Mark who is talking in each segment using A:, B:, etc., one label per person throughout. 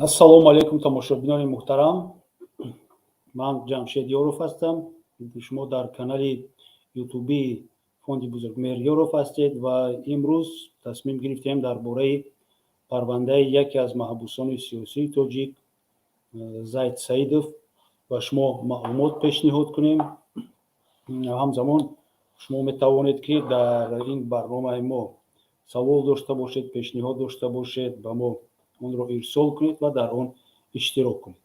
A: ассалому алайкум тамошобинони муҳтарам. Ман Ҷамшед Ёров ҳастам. Шумо дар канали ютуби фонди Бузургмеҳр Ёров ҳастед ва имрӯз тасмим гирифтем дар бораи парвандаи яке аз маҳбусони сиёсии тоҷик Заид Саидов ба шумо маълумот пешниҳод кунем. ҳамзамон шумо метавонед ки дар ин барномаи мо савол дошта бошед, пешниҳод дошта бошед, ба мо онро ирсол кунед ва дар он иштирок кунед.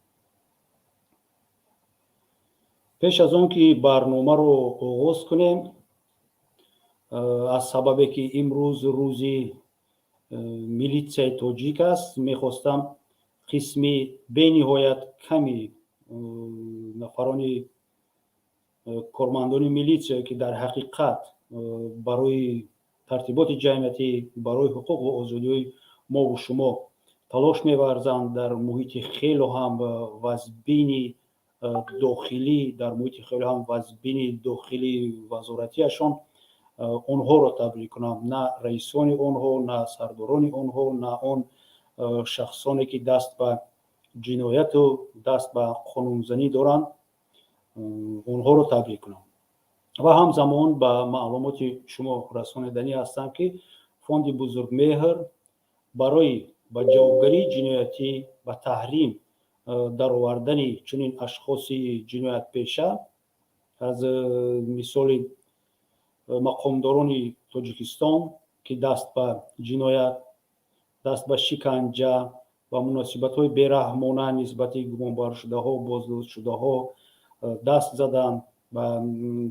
A: пеш аз он ки барномаро оғоз кунем, аз сабабе ки имрӯз рӯзи милитсияи тоҷик аст, мехостам қисми бениҳоят ками нафарони кормандони милитсия ки дар ҳақиқат барои тартиботи ҷамъиятӣ, барои ҳуқуқ ва озодиҳои мову шумо талош меварзанд, дар муҳити хело ҳам вазбини дохилӣ, дар муҳити хело ҳам вазбини дохили вазоратиашон, онҳоро табрик кунам, на раисони онҳо, на сардорони онҳо, на он шахсоне ки даст ба ҷинояту даст ба қонунзанӣ доранд, онҳоро табрик кунам. ва ҳамзамон ба маълумоти шумо расониданӣ ҳастам ки фонди Бузургмеҳр барои ба ҷавобгарии ҷиноятӣ ба таҳрим даровардани чунин ашхоси ҷиноятпеша аз мисоли мақомдорони Тоҷикистон ки даст ба ҷиноят, даст ба шиканҷа ва муносибатҳои бераҳмона нисбати гумонбаршудаҳо, боздоштшудаҳо даст задан ва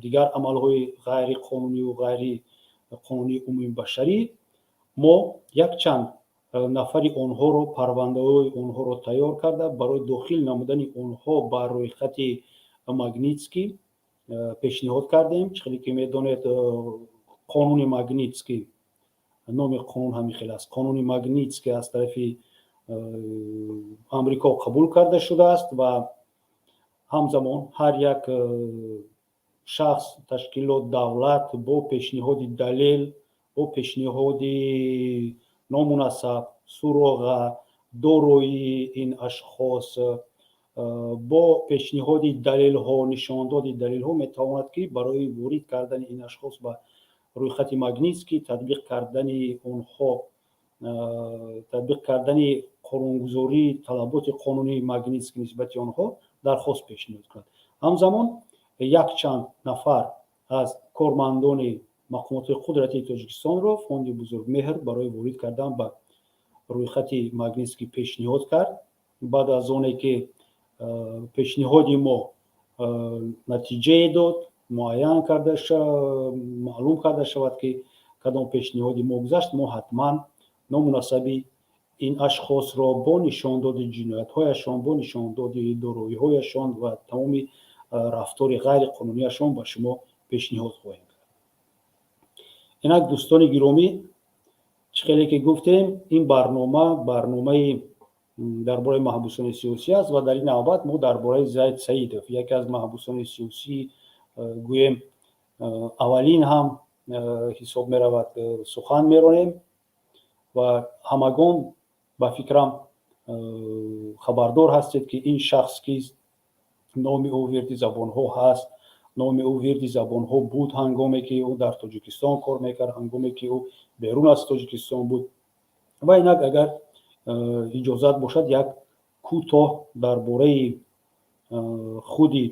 A: дигар амалҳои ғайриқонуниву ғайриқонунии умумибашарӣ, мо якчанд нафари онҳоро, парвандаҳои онҳоро тайёр карда барои дохил намудани онҳо ба рӯйхати Магнитский пешниҳод кардем. чӣ ки медонед, қонуни Магнитский, номи қонун ҳамин хел аст, қонуни Магнитский аз тарафи амрико қабул карда шудааст ва ҳамзамон ҳар як шахс, ташкилот, давлат бо пешниҳоди далел, бо пешниҳоди номунасаб, суроға, дороии ин ашхос, бо пешниҳоди далелҳо, нишондоди далелҳо метавонад ки барои ворид кардани ин ашхос ба рӯйхати Магнитский, татбиқ кардани онҳо, татбиқ кардани қонунгузории талаботи қонунии Магнитский нисбати онҳо дархост пешниҳод кунад. ҳамзамон якчанд нафар аз кормандони мақомоти қудратии Тоҷикистонро фонди Бузургмеҳр барои ворид кардан ба рӯйхати Магнитский пешниҳод кард. баъд аз оне ки пешниҳоди мо натиҷае дод, муайян карда маълум карда шавад ки кадом пешниҳоди мо гузашт, мо ҳатман номунасаби ин ашхосро бо нишондоди ҷиноятҳояшон, бо нишондоди дороиҳояшон ва тамоми рафтори ғайриқонунияшон ба шумо пешниҳод хоҳем кард. инак дӯстони гиромӣ, чӣ хеле ки гуфтем, ин барномаи дар бораи маҳбусони сиёсӣ аст ва дар ин навбат мо дар бораи Заид Саидов, яке аз маҳбусони сиёсӣ, гӯем аввалин ҳам ҳисоб меравад, сухан меронем ва ҳамагон ба фикрам хабардор ҳастед ки ин шахс кист, номи ӯ вирди забонҳо ҳаст, номи ӯ вирди забонҳо буд ҳангоме ки ӯ дар Тоҷикистон кор мекард, ҳангоме ки ӯ берун аз Тоҷикистон буд. ва инак агар иҷозат бошад, як кӯтоҳ дар бораи худи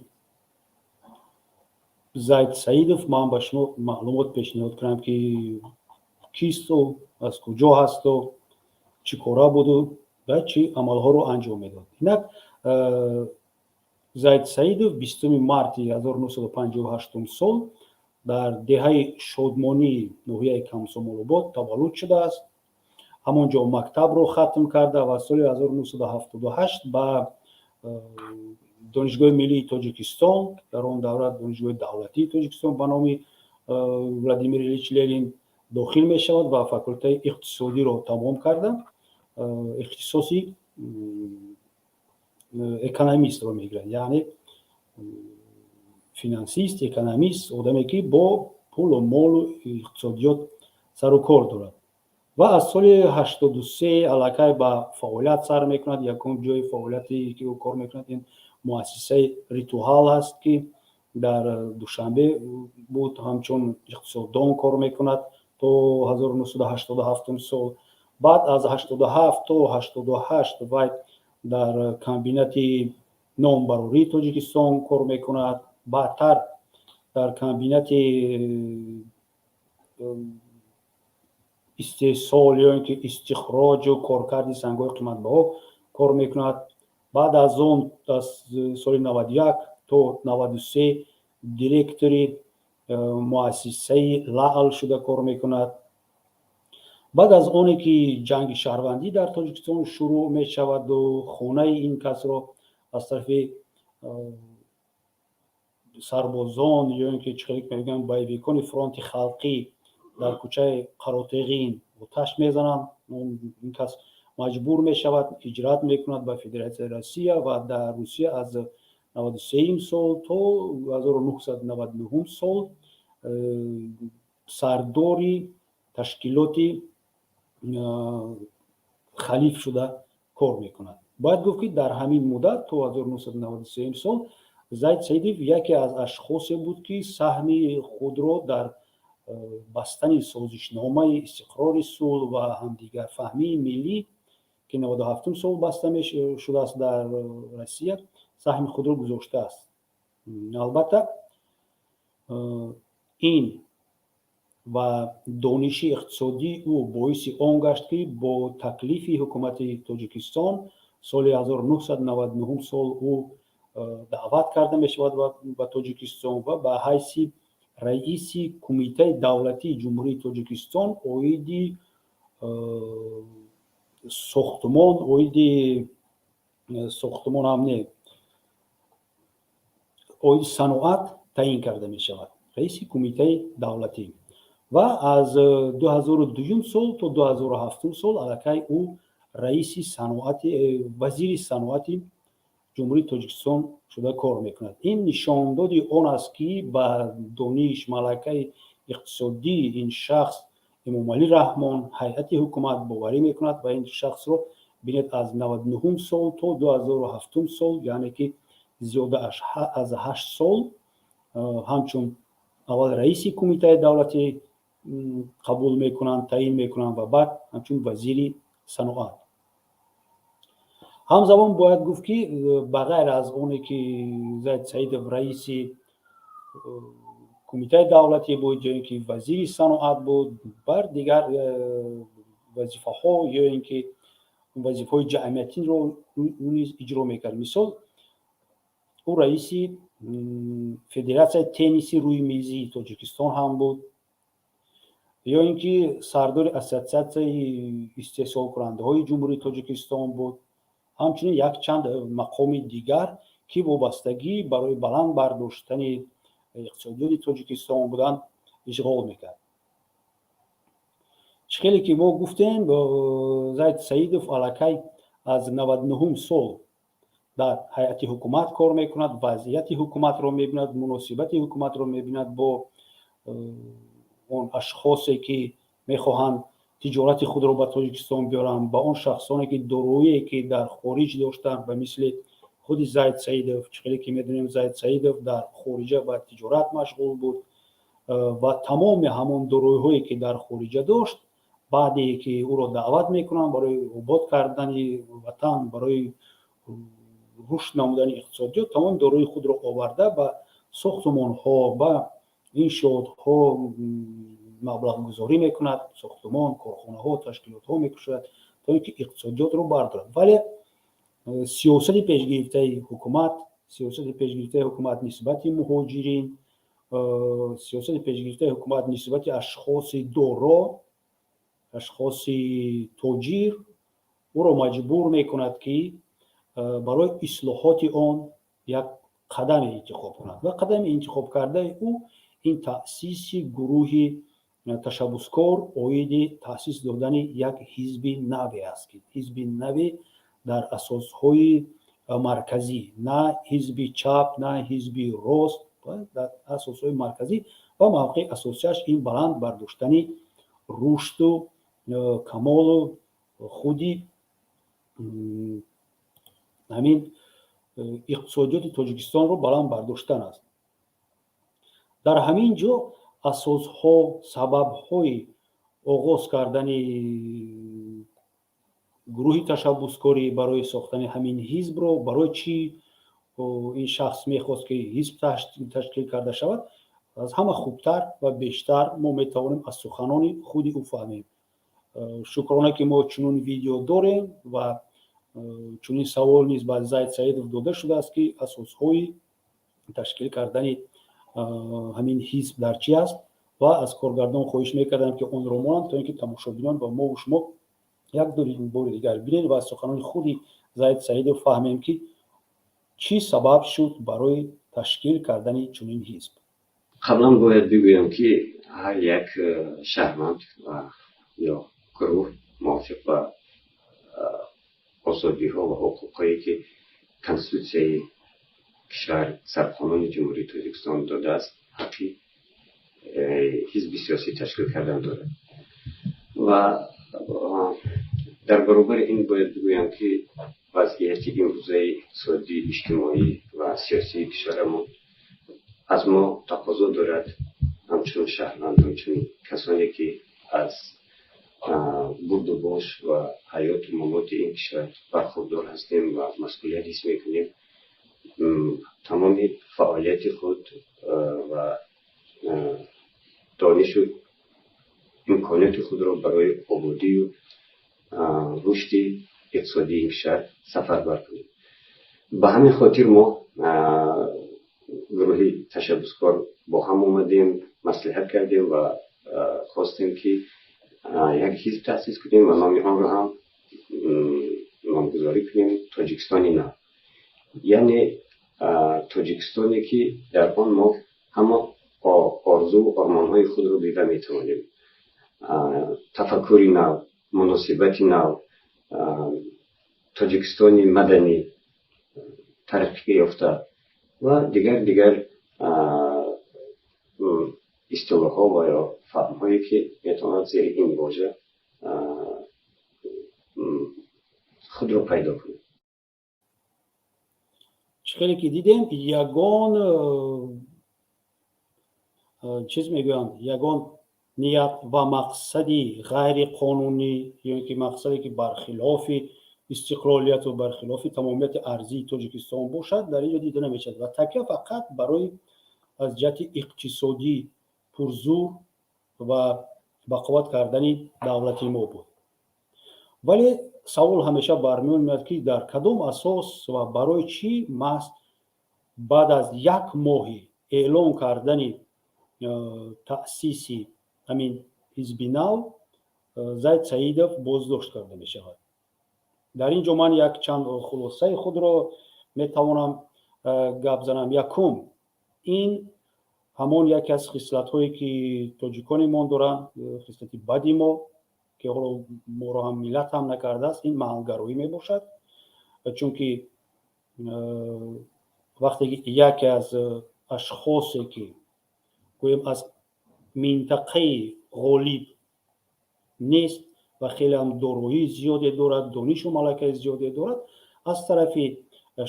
A: Заид Саидов ман ба шумо маълумот пешниҳод кунам ки кист ӯ, аз куҷо ҳасту, чӣ кора буду ва чӣ амалҳоро анҷом медод. инак Заид Саидов 20 марти 1958 сол дар деҳаи шодмонии ноҳияи Камсомолобод таваллуд шудааст. ҳамон ҷо мактабро хатм карда ва соли 1978 ба донишгоҳи миллии Тоҷикистон, дар он давра донишгоҳи давлатии Тоҷикистон ба номи Владимир Илич Ленин дохил мешавад ва факултаи иқтисодиро тамом карда ихтисоси экономистро мегирад, яъне финансист, экономист, одаме ки бо пулу молу иқтисодиёт сару кор дорад. ва аз соли 83 аллакай ба фаъолият сар мекунад. Ягон ҷои фаъолияте ки ӯ кор мекунад ин муассисаи Ритуал ҳаст, ки дар Душанбе буд, ҳамчун иқтисоддон кор мекунад то 1987 сол. баъд аз 87 то 88 вай дар комбинати номбарории Тоҷикистон кор мекунад. баъдтар дар комбинати истеҳсол ё ин ки истихроҷу коркарди сангҳои қиматбаҳо кор мекунад. баъд аз он аз соли 91 то 93 директори муассисаи Лаъл шуда кор мекунад. баъд аз оне ки ҷанги шаҳрвандӣ дар Тоҷикистон шурӯъ мешаваду хонаи ин касро аз тарафи сарбозон ё ин ки чихелик мегӯянд боевикони фронти халқӣ дар кӯчаи Қаротеғин оташ мезананд, ин кас маҷбур мешавад ҳиҷрат мекунад ба Федератсияи Россия ва дар Русия аз 93 сол то 1999 сол сардори ташкилоти халиф шуда кор мекунад. бояд гуфт ки дар ҳамин муддат то 1993 сол Заид Саидов яке аз ашхосе буд, ки саҳми худро дар бастани созишномаи истиқрори сулҳ ва ҳамдигарфаҳмии миллӣ ки 97 сол баста шудааст дар Россия, саҳми худро гузоштааст. албатта ин ва дониши иқтисодии ӯ боиси он гашт, ки бо таклифи ҳукумати Тоҷикистон соли 1999 сол ӯ даъват карда мешавад ба Тоҷикистон ва ба ҳайси раиси Кумитаи давлатии Ҷумҳурии Тоҷикистон оиди сохтмон ҳам не, оиди саноат таъин карда мешавад. раиси Кумитаи давлатӣ. ва аз 2002 сол то 2007 сол аллакай ӯ раиси саноати, вазири саноати ҷумҳурии Тоҷикистон шуда кор мекунад. ин нишондоди он аст, ки ба дониш малакаи иқтисодии ин шахс Эмомалӣ Раҳмон ҳайати ҳукумат боварӣ мекунад ва ин шахсро бинед аз 99 сол то 2007 сол, яъне ки зиёда аз 8 сол ҳамчун аввал раиси Кумитаи давлатӣ қабул мекунанд, таъин мекунанд ва баъд ҳамчун вазири саноат. ҳамзамон бояд гуфт, ки ба ғайр аз оне ки Заид Саидов раиси Кумитаи давлатӣ буд ё ин ки вазири саноат буд, бар дигар вазифаҳо ё ин ки вазифаҳои ҷамъиятиро ӯ низ иҷро мекард. мисол, ӯ раиси Федератсияи тенниси рӯймезии Тоҷикистон ҳам буд, ё ин ки сардори Ассотсиатсияи истеҳсолкунандаҳои Ҷумҳурии Тоҷикистон буд. ҳамчунин якчанд мақоми дигар, ки вобастагӣ барои баланд бардоштани иқтисодиёти Тоҷикистон буданд, ишғол мекард. чихеле ки мо гуфтем, Заид Саидов аллакай аз 99 сол дар ҳайати ҳукумат кор мекунад, вазъияти ҳукуматро мебинад, муносибати ҳукуматро мебинад бо он ашхосе ки мехоҳанд тиҷорати худро ба Тоҷикистон биёранд, ба он шахсоне ки дороие ки дар хориҷ доштанд, ба мисли худи Заид Саидов. чихеле ки медонем, Заид Саидов дар хориҷа ба тиҷорат машғул буд ва тамоми ҳамон дороиҳое ки дар хориҷа дошт, баъде ки ӯро даъват мекунанд барои обод кардани ватан, барои рушд намудани иқтисодиёт, тамоми дорои худро оварда ба сохтмонҳо, ба иншоотҳо маблағгузорӣ мекунад, сохтмон, корхонаҳо, ташкилотҳо мекушояд, то ин ки иқтисодиётро бардорад. вале сиёсати пешгирифтаи ҳукумат нисбати муҳоҷирин, сиёсати пешгирифтаи ҳукумат нисбати ашхоси доро, ашхоси тоҷир ӯро маҷбур мекунад, ки барои ислоҳоти он як қадаме интихоб кунад. ва қадами интихоб кардаи ӯ ин таъсиси гурӯҳи ташаббускор оиди таъсис додани як ҳизби наве аст, ки ҳизби наве дар асосҳои марказӣ, на ҳизби чап, на ҳизби рост, дар асосҳои марказӣ ва мавқеи асосияш ин баланд бардоштани рушду камолу худи ҳамин иқтисодиёти тоҷикистонро баланд бардоштан аст. дар ҳамин ҷо асосҳо, сабабҳои оғоз кардани гурӯҳи ташаббускорӣ барои сохтани ҳамин ҳизбро, барои чӣ ин шахс мехост ки ҳизб ташкил карда шавад, аз ҳама хубтар ва бештар мо метавонем аз суханони худи ӯ фаҳмем. шукрона ки мо чунин видео дорем ва чунин савол низ ба Заид Саидов дода шудааст ки асосҳои ташкил кардани ҳамин ҳизб дар чӣ аст ва аз коргардон хоҳиш мекардам ки онро монанд то ин ки тамошобинон ва мову шумо як бори дигар бинем ва аз суханони худи Заид Саидов фаҳмем ки чӣ сабаб шуд барои ташкил кардани чунин ҳизб.
B: қаблан бояд бигӯям ки ҳар як шаҳрванд ва ё гурӯҳ мувофиқ ба озодиҳо ва ҳуқуқое ки конститутсияи кишвар сарқонуни ҷумҳурии Тоҷикистон додааст, ҳаққи ҳизби сиёсӣ ташкил кардан дорад. ва дар баробари ин бояд бигӯям ки вазъияти имрӯзаи иқтисодӣ, иҷтимоӣ ва сиёсии кишварамон аз мо тақозо дорад, ҳамчун шаҳрванд, ҳамчун касоне ки аз бурдубош ва ҳаёту мамоти ин кишвар бархурдор ҳастем ва масъулият ҳис мекунем, тамоми фаъолияти худ ва донишу имконияти худро барои ободию рушди иқтисодии ин кишвар сафарбар кунем. ба ҳамин хотир мо гурӯҳи ташаббускор бо ҳам омадем, маслиҳат кардем ва хостем ки як ҳизб таъсис кунем ва номи онро ҳам номгузорӣ кунем Тоҷикистони нав. яъне тоҷикистоне ки дар он мо ҳама орзу ормонҳои худро дида метавонем. тафаккури нав, муносибати нав, тоҷикистони маданӣ, тараққӣ ёфта ва дигар истилоҳҳо ва ё фаҳмҳое ки метавонад зери ин божа худро пайдо кунад.
A: хеле ки дидем ягон чиз мегӯянд, ягон ният ва мақсади ғайриқонунӣ ё ин ки мақсаде ки бархилофи истиқлолияту бархилофи тамомияти арзии Тоҷикистон бошад, дар ин ҷо дида намешавад ва такя фақат барои аз ҷиҳати иқтисодӣ пурзур ва бақоват кардани давлати мо буд. вале савол ҳамеша бармеомад ки дар кадом асос ва барои чӣ маҳз баъд аз як моҳи эълон кардани таъсиси ҳамин ҳизби нав Заид Саидов боздошт карда мешавад. дар ин ҷо ман як чанд хулосаи худро метавонам гап занам. якум, ин ҳамон яке аз хислатҳое ки тоҷиконimon доранд, хислати бади мо ки ҳоло моро ҳам миллат ҳам накардааст, ин маҳалгароӣ мебошад. чунки вақте ки яке аз ашхосе ки гӯем аз минтақаи ғолиб нест ва хеле ҳам дороии зиёде дорад, донишу малакаи зиёде дорад, аз тарафи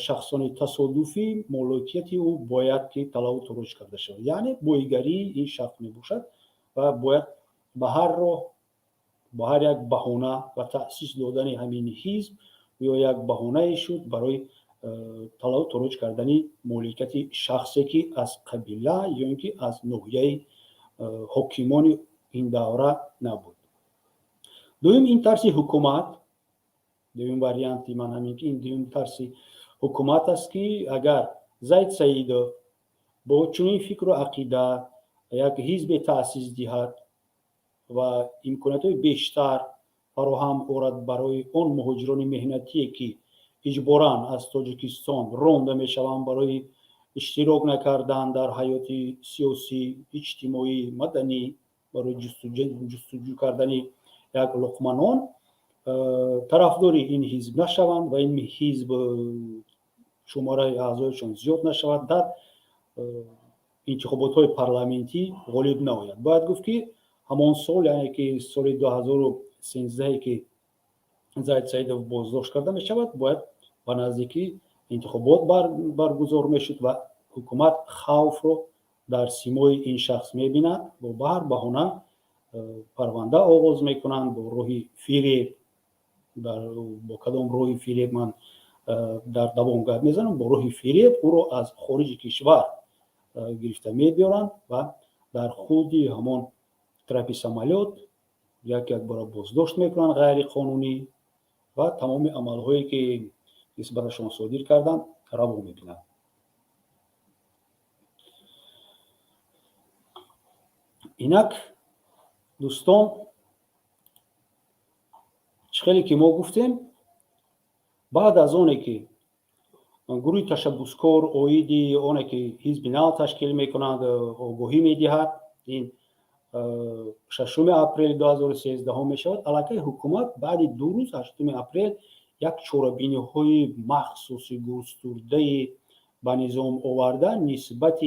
A: шахсони тасодуфӣ молокияти ӯ бояд ки талаву туруҷ карда шавад. яъне боигарии ин шахс мебошад ва бояд ба ҳар роҳ, ба ҳар як баҳона ва таъсис додани ҳамин ҳизб ё як баҳонае шуд барои талаву туруҷ кардани моликияти шахсе ки аз қабила ё ин ки аз ноҳияи ҳокимони ин давра набуд. дуюм, ин тарси ҳукумат, дуюм варианти ман ҳамин ки ин дуюм тарси ҳукумат аст ки агар Заид Саидов бо чунин фикру ақида як ҳизбе таъсис диҳад ва имкониятҳои бештар фароҳам орад барои он муҳоҷирони меҳнатие ки иҷборан аз Тоҷикистон ронда мешаванд барои иштирок накардан дар ҳаёти сиёсӣ, иҷтимоӣ, маданӣ, барои ҷустуҷӯ кардани як луқма нон, тарафдори ин ҳизб нашаванд ва ин ҳизб шумораи аъзояшон зиёд нашавад, дар интихоботҳои парламентӣ ғолиб наояд. бояд гуфт ки ҳамон сол, яъне ки соли 13 که زاید سعیدов بازداشت کرده می شود باید به نزدیکی انتخابات برگزار می شد و حکومت خوف رو در سیمای این شخص می بیند و به هر بهانه پرونده آغاز می کنند با روح فریب با کدام روح فریب من در دوام گپ میزنم با روح فریب او رو از خارج کشور گرفته می بیارند و در خودی همون ترپی سامالیات یک بار بازداشت میکنن غیر قانونی و تمام عملهایی که نسبتشان صادر کردن روا میبینن. اینک دوستان خیلی که ما گفتیم بعد از اونه که گروه تشبسکار اویدی اونه که حزب نو تشکیل میکنند آگاهی میدهد این 6 اپریل 2013 میشود علاقه حکومت بعد 2 روز 8 اپریل یک چاره‌بینی های مخصوصی گسترده به نظام آوردن نسبت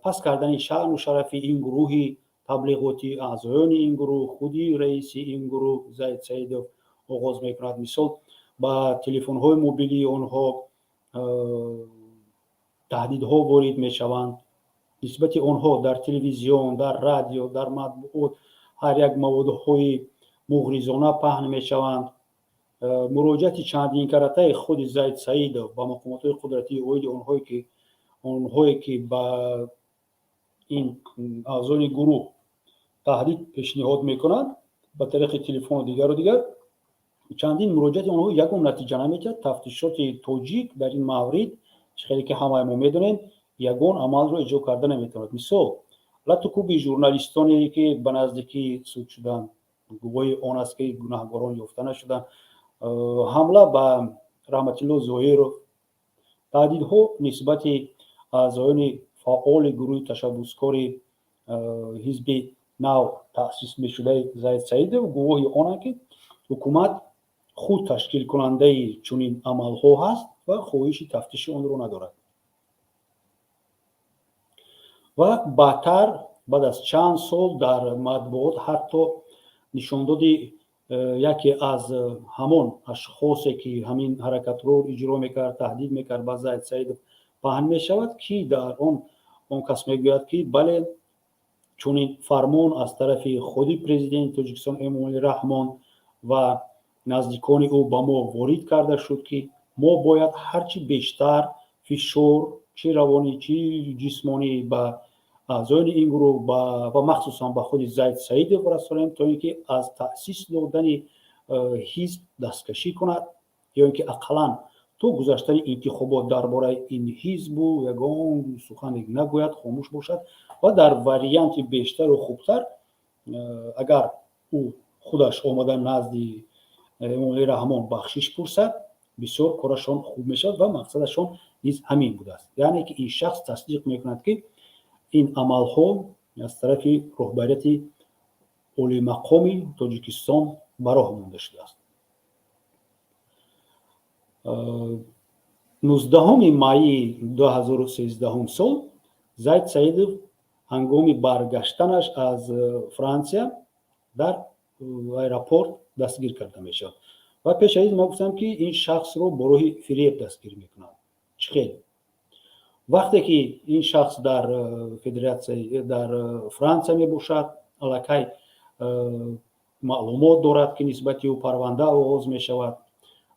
A: پس کردن شأن و شرف این گروه تبلیغاتی اعضایان این گروه خودی رئیس این گروه زاید سعیدов آغاز میکند. مثال با تلفن های موبیلی آنها تهدیدها وارد میشوند نسبت آنها در تلویزیون در رادیو در مطبوعات هر یک موادهای مغرضانه پهن میشوند. مراجعت چندین کرده خود زاید سعیدов با مقامات قدرتی اوید آنهایی که با این اعضای گروه تهدید پیشنهاد میکنند با طریق تلفن و دیگر چندین مراجعت آنها یکم نتیجه نمیگیرد. تفتیشات توجیک در این مورد خیلی که همه ما میدونیم یگان عمل رو اجرا کرده نمیتواند. مثال لطکوبی ژورنالیستانی که به نزدیکی سود شدن گواهی آن است که گناهکاران یافته نشدند، حمله به رحمت الله ظاهرov، تهدیدها نسبت اعضایان فعال گروه تشبسکاری حزب نو تأسیس میشده زاید سعیدov گواهی آن است که حکومت خود تشکیل کننده چنین عملها هست و خواهش تفتیش آن را ندارد. و بعدتر بعد از چند سال در مطبوعات حتی نشان دادی یکی از همان اشخاصی که همین حرکت رو اجرا میکرد تهدید میکرد با زاید سعیدov پهن میشود که در اون کس میگوید که بله چنین فرمان از طرف خودی پرزیدنت تاجیکستان امومالی رحمان و نزدیکان او با ما وارد کرده شد که ما باید هرچی بیشتر فشار چه روانی چه جسمانی به اعضای این گروه و مخصوصا به خود زاید سعیدov رسانیم تا اینکه از تأسیس دادن حزب دستکشی کند یا اینکه اقلا تو گذشتن انتخابات درباره این حزب و یگان سخن نگوید خاموش باشد و در واریانت بیشتر و خوبتر اگر او خودش آمدن نزد امومالی رحمان بخشش پرسد بسیار کارشان خوب میشد و مقصدشان نیز همین بوده است. یعنی که این شخص تصدیق میکند که این عملها از طرف رهبریت اولی مقام تاجیکستان براه مانده شده است. 19 می 2013 سال زاید سعیدov هنگام برگشتنش از فرانسه در ایرپورت دستگیر کرده میشد و پیش از ما گفتم که این شخص رو با راه فریب دستگیر میکنند. چخیل وقتی که این شخص در فدراسیون در فرانسه می باشد علاقه معلومات دارد که نسبت او پرونده آغاز می شود،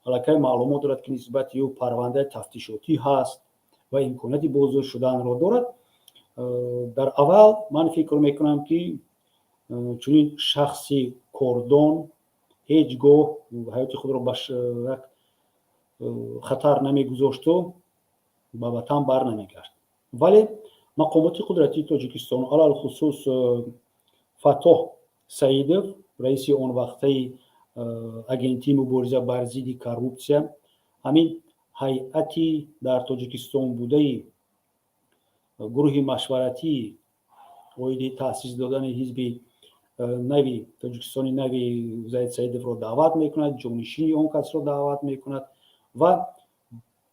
A: علاقه معلومات دارد که نسبت او پرونده تفتیشاتی هست و امکاناتی بازداشت شدن را دارد. در اول من فکر میکنم که چنین شخصی کردان هیچگاه حیات خود را به خطر نمیگذاشت و به وطن بر نمیگشت. ولی مقامات قدرتی تاجیکستان علل خصوص فتح سعیدov رئیس اون وقتی اگنتی مبارزه بر ضد کروپسیا همین هیئتی در تاجیکستان بوده گروه مشورتی اوید تأسیس دادن حزب نوی تاجیکستان نوی زاید سعیدov را دعوت میکند، جانشین اون کس را دعوت میکند و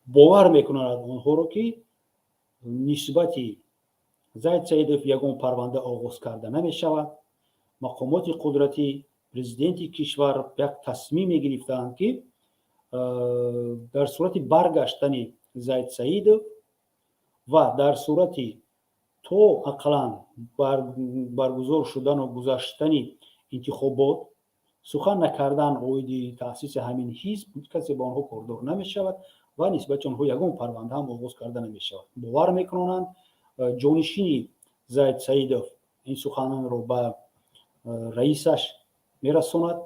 A: باور میکنند اونها رو که نسبت زاید سعیدov یگان پرونده آغاز کرده نمیشود. مقامات قدرتی президенти кишвар як тасмиме гирифтаанд ки дар сурати баргаштани Заид Саидов ва дар сурати то ақаллан баргузор шудану гузаштани интихобот сухан накардан оиди таъсиси ҳамин ҳизб касе ба онҳо кордор намешавад ва нисбати онҳо ягон парванда ҳам оғоз карда намешавад. бовар мекунонанд ҷонишини Заид Саидов ин суханонро ба раисаш мерасонад.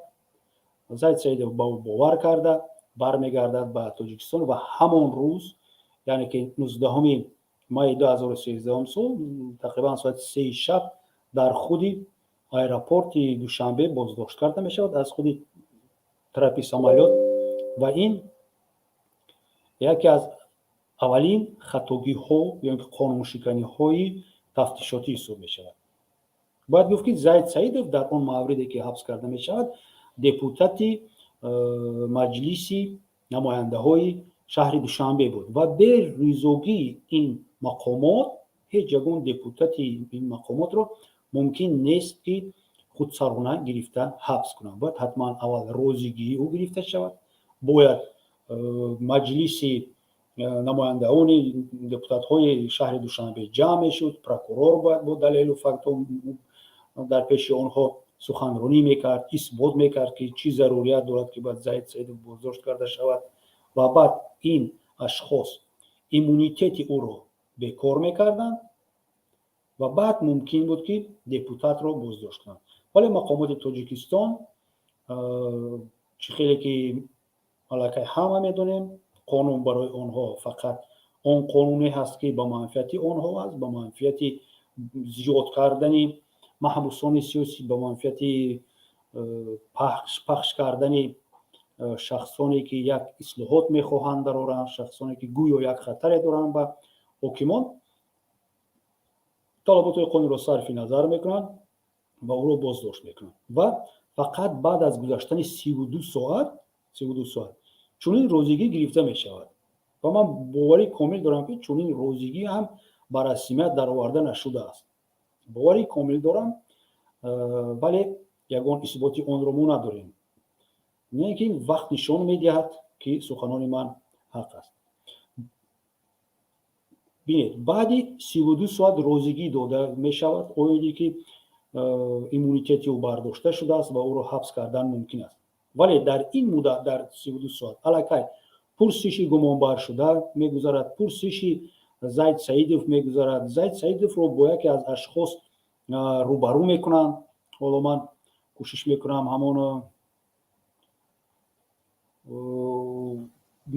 A: Заид Саидов ба ӯ бовар карда бармегардад ба Тоҷикистон ва ҳамон рӯз, яъне ки 19 майи 2013 сол тақрибан соати 3 шаб дар худи аэропорти Душанбе боздошт карда мешавад аз худи трапи самолёт ва ин яке аз аввалин хатогиҳо ё қонуншиканиҳои тафтишотӣ ҳисоб мешавад. бояд гуфт ки Заид Саидов дар он мавриде ки ҳабс карда мешавад депутати маҷлиси намояндаҳои шаҳри Душанбе буд ва бе ризогии ин мақомот ҳеҷ ягон депутати ин мақомотро мумкин нест ки худсарона гирифта ҳабс кунанд. бояд ҳатман аввал розигии ӯ гирифта шавад, бояд маҷлиси намояндаони депутатҳои шаҳри Душанбе ҷамъ мешуд, прокурор бояд бо далелу фактҳо дар пеши онҳо суханронӣ мекард, исбот мекард ки чӣ зарурият дорад ки бояд Заид Саидов боздошт карда шавад ва баъд ин ашхос иммунитети ӯро бекор мекарданд ва баъд мумкин буд ки депутатро боздошт кунанд. вале мақомоти Тоҷикистон чӣ хеле ки аллакай ҳама медонем қонун барои онҳо фақат он қонуне ҳаст ки ба манфиати онҳо аст, ба манфиати зиёд кардани маҳбусони сиёсӣ, ба манфиати пахш кардани шахсоне ки як ислоҳот мехоҳанд дароранд, шахсоне ки гӯё як хатаре доранд ба ҳокимон, талаботҳои қонунро сарфи назар мекунанд ва ӯро боздошт мекунанд ва фақат баъд аз гузаштани 32 соат чунин розигӣ гирифта мешавад. ва ман боварӣ комил дорам ки чунин розигӣ ҳам ба расмият дароварда нашудааст. боварӣ комил дорам, вале ягон исботи онро мо надорем. не ки вақт нишон медиҳад ки суханони ман ҳақ аст. бинед, баъди 32 соат розигӣ дода мешавад оиди ки иммунитети ӯ бардошта шудааст ва ӯро ҳабс кардан мумкин аст. вале дар ин муддат, дар 32 соат аллакай пурсиши гумонбаршуда мегузарад, пурсиши Заид Саидов мегузарад. Заид Саидовро бо яке аз ашхос рӯбарӯ мекунанд. ҳоло ман кӯшиш мекунам ҳамон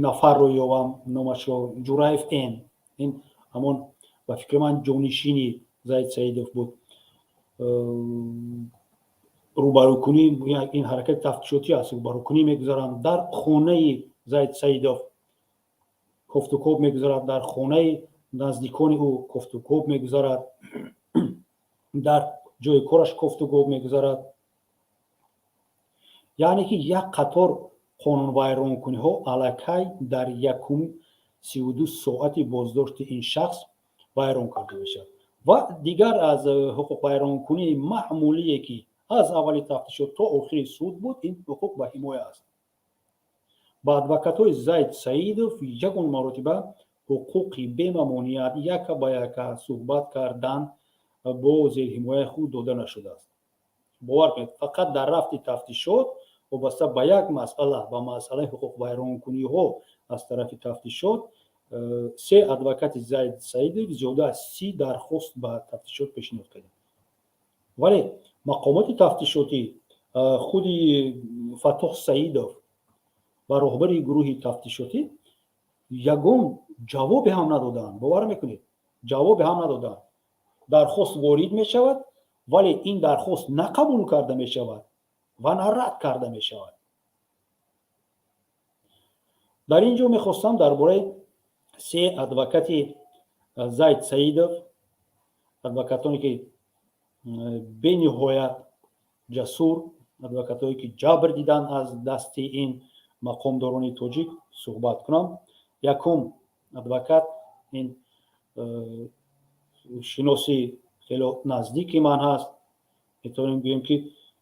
A: нафарро ёбам, номашро Ҷураев Н, ин ҳамон ба фикри ман ҷонишини Заид Саидов буд. рӯбарӯкунӣ ин ҳаракати тафтишотӣ аст. рӯбарӯкунӣ мегузаранд дар хонаи Заид Саидов, кофтукоб мегузарад дар хонаи наздикони ӯ, кофтукоб мегузарад дар ҷои кораш, кофтукоб мегузарад. яъне ки як қатор қонунвайронкуниҳо аллакай дар якум 32 соати боздошти ин шахс вайрон карда мешавад. ва дигар аз ҳуқуқвайронкунии маъмулие ки аз аввали тафтишот то охири суд буд, ин ҳуқуқ ба ҳимоя аст. ба адвокатҳои Заид Саидов ягон маротиба ҳуқуқи бемамоният яка ба яка суҳбат кардан бо зерҳимояи худ дода нашудааст. бовар кунед, фақат дар рафти тафтишот вобаста ба як масъала, ба масъалаи ҳуқуқвайронкуниҳо аз тарафи тафтишот 3 адвокати Заид Саидов зиёда аз 30 дархост ба тафтишот пешниҳод карданд. вале мақомоти тафтишотӣ худи Фатоҳ Саидов ва роҳбари гурӯҳи тафтишотӣ ягон ҷавобе ҳам надоданд. бовар мекунед, ҷавобе ҳам надоданд. дархост ворид мешавад, вале ин дархост на қабул карда мешавад ва на рад карда мешавад. дар ин ҷо мехостам дар бораи 3 адвокати Заид Саидов, адвокатоне ки бениҳоят ҷасур, адвокатое ки ҷабр диданд аз дасти ин мақомдорони тоҷик суҳбат кунам. якум адвокат, ин шиноси хело наздики ман ҳаст. метавонем гӯем ки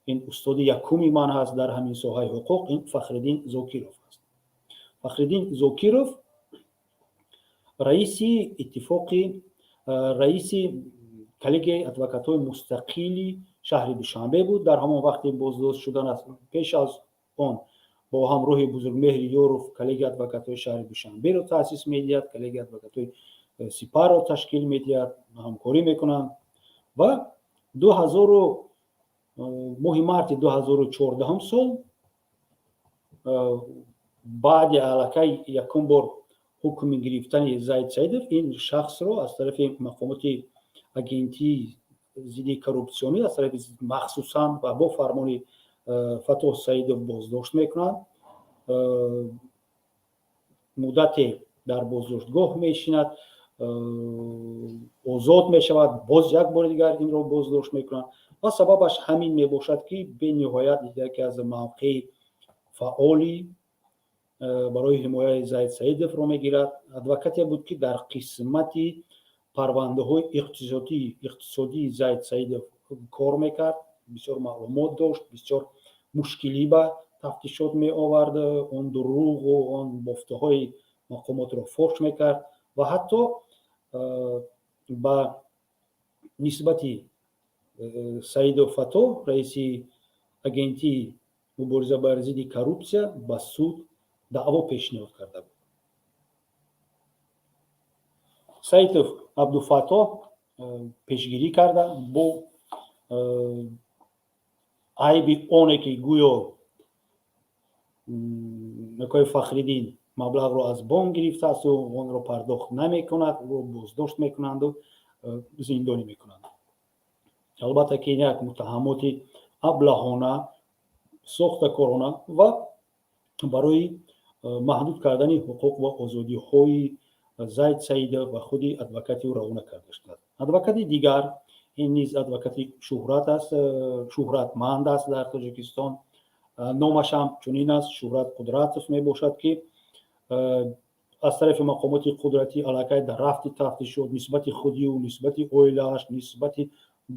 A: این استاد یکمی من هست در همین ساحه حقوق، این فخرالدین زوکیروف است. فخرالدین زوکیروف رئیس اتفاقی رئیس کلیگ ادوکات‌های مستقلی شهر دوشنبه بود. در همان وقتی بازداشت شدن است، پیش از آن با همراه بزرگمهر یوروف کلیگ ادوکات‌های شهر دوشنبه را تأسیس می‌دهد، کلیگ ادوکات‌های سپاه را تشکیل می‌دهد، همکاری می‌کنند و 2000 ماه مارس 2014 سال بعد علاقه یکم بار حکم گرفتن زید سیدов این شخص را از طرف مقامات агенти ضد коррупсионӣ از طرف مخصوصا و با فرمان فتوح سیدов بازداشت میکنند. مدت در بازداشتگاه میشیند، آزاد میشود، باز یک بار دیگر این را بازداشت میکنند و سببش همین میباشد که به نهایت یکی از موقع فعالی برای حمایت زید سیدов را میگیرد. ادوکاتی بود که در قسمت پرونده های اقتصادی زید سیدов کار میکرد، بسیار معلومات داشت، بسیار مشکلی به تفتیشات می آورد، اون دروغ و اون بافته های مقامات را فحش میکرد و حتی با نسبت سیدов فتوح رئیس агенти مبارزه بر ضد коррупсия به سود دعوا پیشنهاد کرده بود. سیدов عبدالفتاح پیشگیری کرده با عیب آنه که گویا نکای فخرالدین مبلغ را از بانک گرفته است و آن را پرداخت نمی کند و بازداشت می کنند و زندانی می کنند. البته که یک متهمات ابلهانه ساخت کارانه و برای محدود کردن حقوق و آزادی های زید سیدов و خود ادوکاتی روانه کرده شد. ادوکاتی دیگر این نیز ادوکاتی شهرت است، شهرتمند است در تاجیکستان. نامش هم چنین است، شهرت قدرتov می باشد که از طرف مقامات قدرتی علاقه در رفت تفتیشات نسبت خودی و نسبت اویلش، نسبت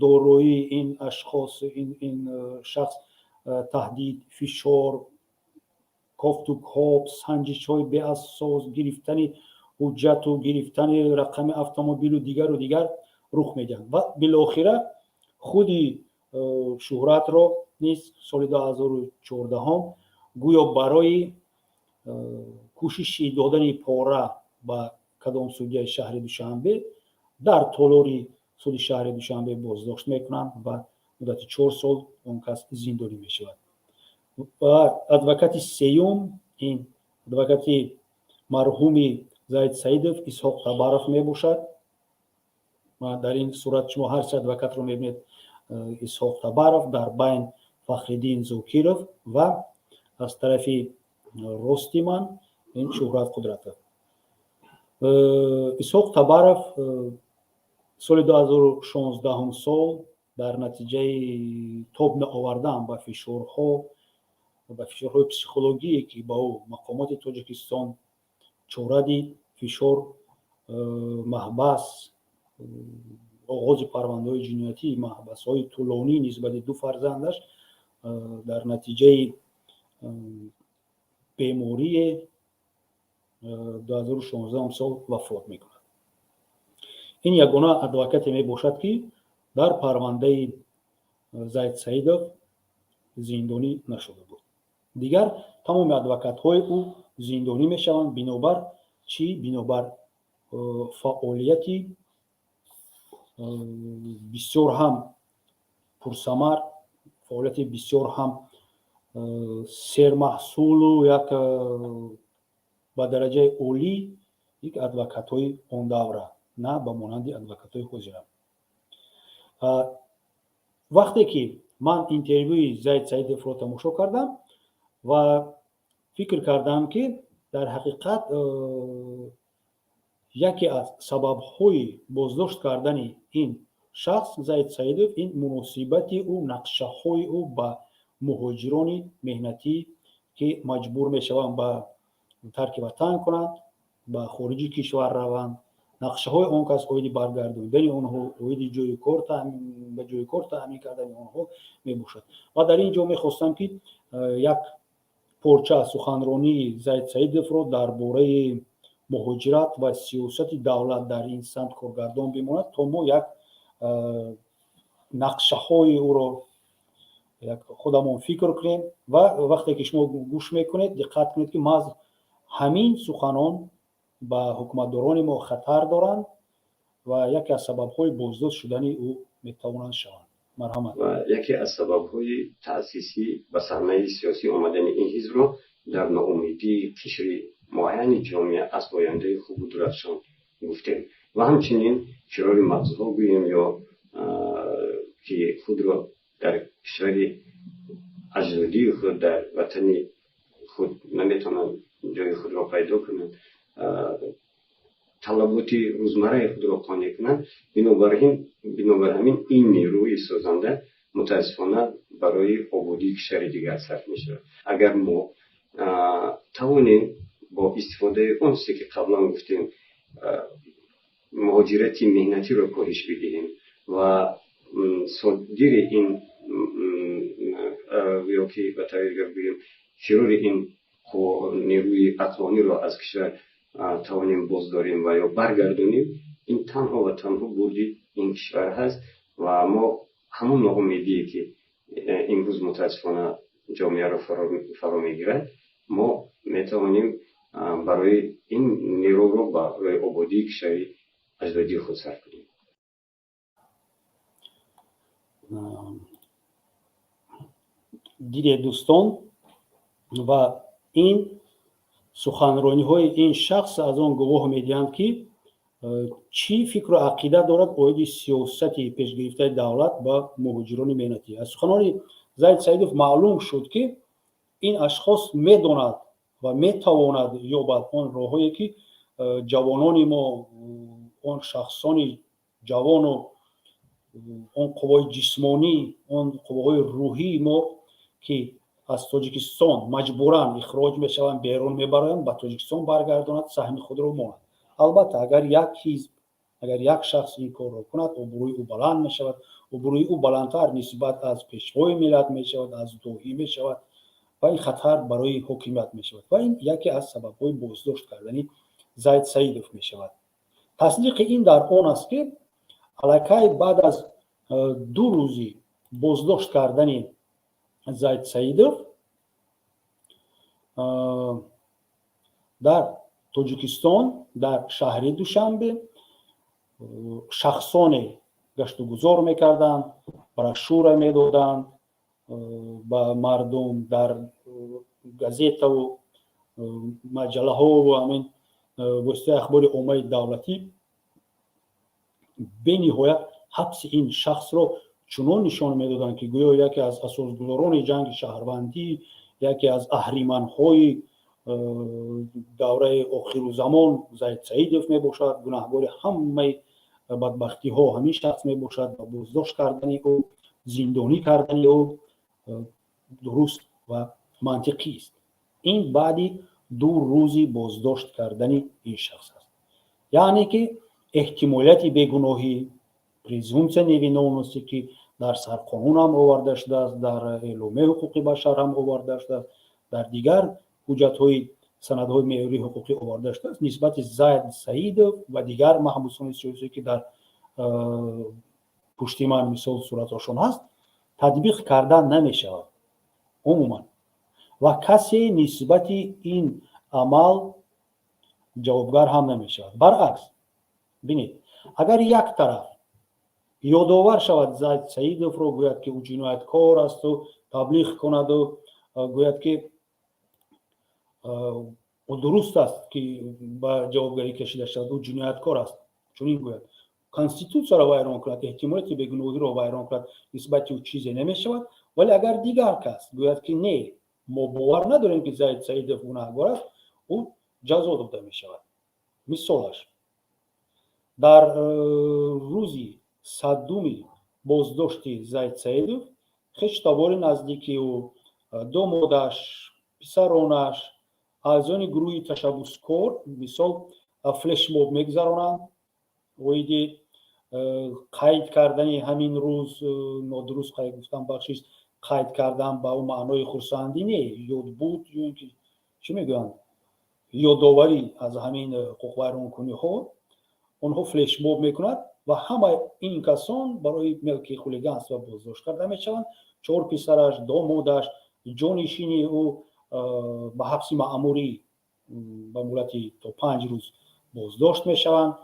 A: دارایی این اشخاص این شخص تهدید، فشار، کافت و کاب، سنجش های به اساس، گرفتن حجت و گرفتن رقم اتومبیل و دیگر رخ میدن و بالاخره خودی شهرت را نیز سال 2014 گویا برای کوشش دادن پاره به کدام سودی شهر دوشنبه در تالاری سود شهر دوشنبه بازداشت میکنند و مدت 4 سال اون کس زندانی میشود. و ادوکات سیوم این ادوکات مرحوم زید سیدов اسحاق табаров میباشد. و در این صورت شما هر سه ادوکات رو میبینید، اسحاق табаров در بین فخرالدین زوکیروف و از طرف راستی من این شهرت قدرت. اسحاق табаров سال 2016 سال در نتیجه تاب آوردن به فشارهای پسیخولوژی که با او مقامات تاجیکستان چاره دید، فشار، محبس، آغاز پرونده های جنایتی، محبس های طولانی نسبت دو فرزندش، در نتیجه بیماری 2016 سال وفات میکند. این یگانه ادوکاتی می باشد که در پرونده زید سیدов زندانی نشده بود. دیگر تمام ادوکات های او زندانی می شوند بنابر فعالیتی بسیار هم پرثمر، فعالیتی بسیار هم سرمحصول و یک با درجه عالی یک ادوکات های آن دوره، نه به مانند ادوکات های حاضر. وقتی که من اینترویوی زید سیدов را تماشا کردم و فکر کردم که در حقیقت یکی از سبب‌های بازداشت کردن این شخص زید سیدов این مناسبت او، نقشه‌های او با مهاجران مهنتی که مجبور میشوند به ترک وطن کنند، به خارج کشور روند، نقشه‌های آن کس اوید برگردوندن اونها، اوید جای کار ба ҷои кор таъмин кардани онҳо мебошад. ва дар ин ҷо мехостам ки як порча аз суханронии Заид Саидовро дар бораи муҳоҷират ва сиёсати давлат дар ин самт коргардон бимонад, то мо як нақшаҳои ӯро худамон фикр кунем ва вақте ки шумо гӯш мекунед диққат кунед ки маҳз ҳамин суханон ба ҳукуматдорони мо хатар доранд ва яке аз сабабҳои боздост шудани ӯ метавонанд шаванд. марҳамат.
B: ва яке аз сабабҳои таъсиси ба саҳнаи сиёсӣ омадани ин ҳизбро дар ноумедии қишри муайяни ҷомеа аз ояндаи хубу дурахшон гуфтем ва ҳамчунин фирори мағзҳо гӯем ё ки худро дар кишвари аҷдодии худ дар ватани худ наметавонанд ҷои худро пайдо кунанд, талаботи рӯзмарраи худро қонеъ кунанд. бинобар ҳамин ин нерӯи созанда мутаассифона барои ободии кишвари дигар сарф мешавад. агар мо тавонем бо истифодаи он чизе ки қаблан гуфтем муҳоҷирати меҳнатиро коҳиш бидиҳем ва содири ин ё ки ба таври дигар гӯем фирори ин нерӯи ақлониро аз кишвар тавонем боздорем ва ё баргардонем, ин танҳо ва танҳо бурди ин кишвар ҳаст ва мо ҳамон ноумедие ки имрӯз мутаассифона ҷомеаро фаро мегирад, мо метавонем барои ин нерӯро барои ободии кишвари аҷдодии худ сарф кунем.
A: диде дӯстон, ва ин суханрониҳои ин шахс аз он гувоҳ медиҳанд ки чӣ фикру ақида дорад оиди сиёсати пешгирифтаи давлат ба муҳоҷирони меҳнатӣ. аз суханони Заид Саидов маълум шуд ки ин ашхос медонад ва метавонад ёбад он роҳҳое ки ҷавонони мо, он шахсони ҷавону он қувваҳои ҷисмонӣ, он қувваҳои рӯҳии мо ки аз Тоҷикистон маҷбуран ихроҷ мешаванд, берун мебароянд, ба Тоҷикистон баргардонад, саҳми худро монад. албатта агар як ҳизб, агар як шахс ин корро кунад, обрӯи ӯ баланд мешавад, обрӯи ӯ баландтар нисбат аз пешвои миллат мешавад, аз доҳӣ мешавад ва ин хатар барои ҳокимият мешавад ва ин яке аз сабабҳои боздошт кардани Заид Саидов мешавад. тасдиқи ин дар он аст ки аллакай баъд аз 2 рӯзи боздошт кардани Заид Саидов дар Тоҷикистон, дар шаҳри Душанбе шахсоне гашту гузор мекарданд, брошюра медоданд ба мардум дар газетаву маҷаллаҳову ҳамин воситаи ахбори оммаи давлатӣ бениҳоят ҳабси ин шахсро чунон нишон медоданд ки гӯё яке аз асосгузорони ҷанги шаҳрвандӣ, яке аз аҳриманҳои давраи охирузамон Заид Саидов мебошад, гунаҳгори ҳамаи бадбахтиҳо ҳамин шахс мебошад ва боздошт кардани ӯ, зиндонӣ кардани ӯ дуруст ва мантиқист. ин баъди 2 рӯзи боздошт кардани ин шахс аст. яъне ки эҳтимолияти бегуноҳӣ, презумпсия невиновности ки дар сарқонун ҳам оварда шудааст, дар эъломияи ҳуқуқи башар ҳам оварда шудааст, дар дигар ҳуҷҷатҳои санадҳои меъёрии ҳуқуқӣ оварда шудааст, нисбати Заид Саидов ва дигар маҳбусони сиёсӣ ки дар пушти ман мисол суратҳошон ҳаст, татбиқ карда намешавад умуман ва касе нисбати ин амал ҷавобгар ҳам намешавад. баръакс, бинед, агар як тараф ёдовар шавад Заид Саидовро, гӯяд ки ӯ ҷинояткор асту таблиғ кунаду гӯяд ки ӯ дуруст аст ки ба ҷавобгарӣ кашида шавад, ӯ ҷинояткор аст, чунин гӯяд, конститутсияро вайрон кунад, эҳтимолияти бегуноҳиро вайрон кунад, нисбати ӯ чизе намешавад. вале агар дигар кас гӯяд ки не, мо бовар надорем ки Заид Саидов гунаҳгор аст, ӯ ҷазо дода мешавад. мисолаш дар рӯзи 100-уми боздошти Заид Саидов хештовори наздики ӯ, домодаш, писаронаш, аъзони гурӯҳи ташаббускор мисол флешмоб мегзаронанд оиди қайд кардани ҳамин рӯз нодуруст қайд гуфтам бахшист қайд кардан ба он маънои хурсандӣ не ёдбуд ё ин ки чӣ мегӯянд ёдоварӣ аз ҳамин ҳуқуқвайронкуниҳо онҳо флешмоб мекунад ва ҳама ин касон барои мелки хулиганство боздошт карда мешаванд. 4 писараш, домодаш, ҷонишини ӯ ба ҳабси маъмурӣ ба муддати то 5 рӯз боздошт мешаванд.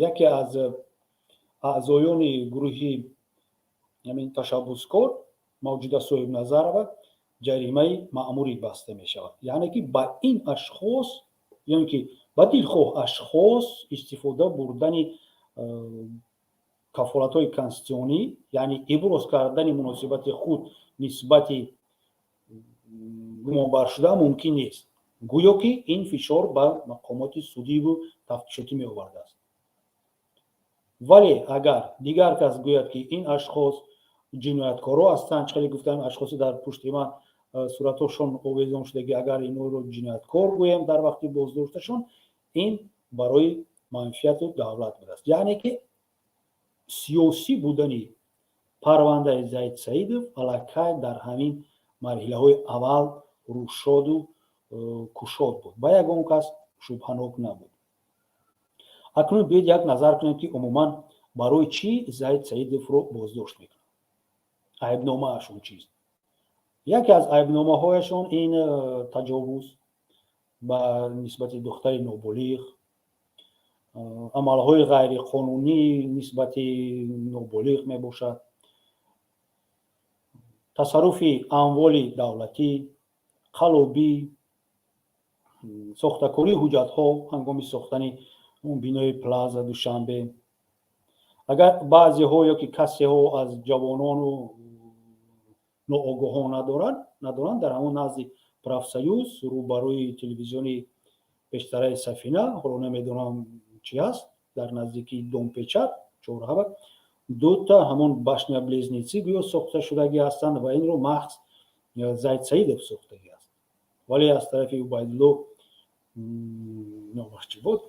A: яке аз аъзоёни гурӯҳи ҳамин ташаббускор мавҷуда соҳибназарова ҷаримаи маъмурӣ баста мешавад. яъне ки ба ин ашхос яъне ки ба дилхоҳ ашхос истифода бурдани кафолатҳои конститутсионӣ яъне иброз кардани муносибати худ нисбати гумонбаршуда мумкин нест. гӯё ки ин фишор ба мақомоти судиву тафтишотӣ меовардааст. вале агар дигар кас гӯяд ки ин ашхос ҷинояткоро ҳастанд, хеле гуфтам ашхоси дар пушти ман суратҳошон овезон шуда ки агар инҳоро ҷинояткор гӯем дар вақти боздошташон, ин барои манфиату давлат будааст. яъне ки сиёсӣ будани парвандаи Заид Саидов аллакай дар ҳамин марҳилаҳои аввал рӯшоду кушод буд, ба ягон кас шубҳанок набуд. акнун биёед як назар кунем ки умуман барои чӣ Заид Саидовро боздошт мекунад, айбномаашон чист. яке аз айбномаҳояшон ин таҷовуз ба нисбати духтари ноболиғ, амалҳои ғайриқонунӣ нисбати ноболиғ мебошад, тасарруфи амволи давлатӣ, қалобӣ, сохтакории ҳуҷҷатҳо ҳангоми сохтани он бинои Плаза Душанбе. агар баъзеҳо ёки касеҳо аз ҷавонону ноогоҳон надоранд, дар ҳамон назди Профсоюз рӯбарӯи телевизиони пештараи Сафина, ҳоло намедонам чӣ аст, дар наздикии Домпечат чорҳава дута ҳамон башня близнеси гӯё сохта шудагӣ ҳастанд ва инро махз Заид Саидов сохтагӣ аст. вале аз тарафи Убайдулло номаш чӣ буд?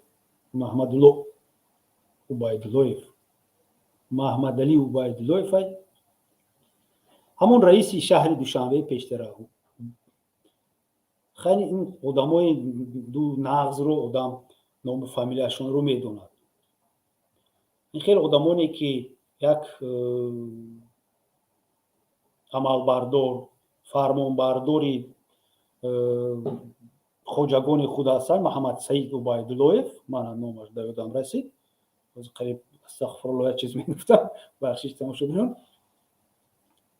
A: Маҳмадулло Убайдуллоев, Маҳмадалӣ Убайдуллоев ҳамон раиси шаҳри Душанбе пештара. хеле ин одамои ду нағзро одам ному фамилияшонро медонад. ин хеле одамоне ки як амалбардор, фармонбардори хоҷагони худ ҳастанд, Маҳмад Саид Убайдуллоев, манам номаш ба ёдам расид, қариб астағфируллоҳ як чиз мегуфтам, бахшиш тамошо бинён.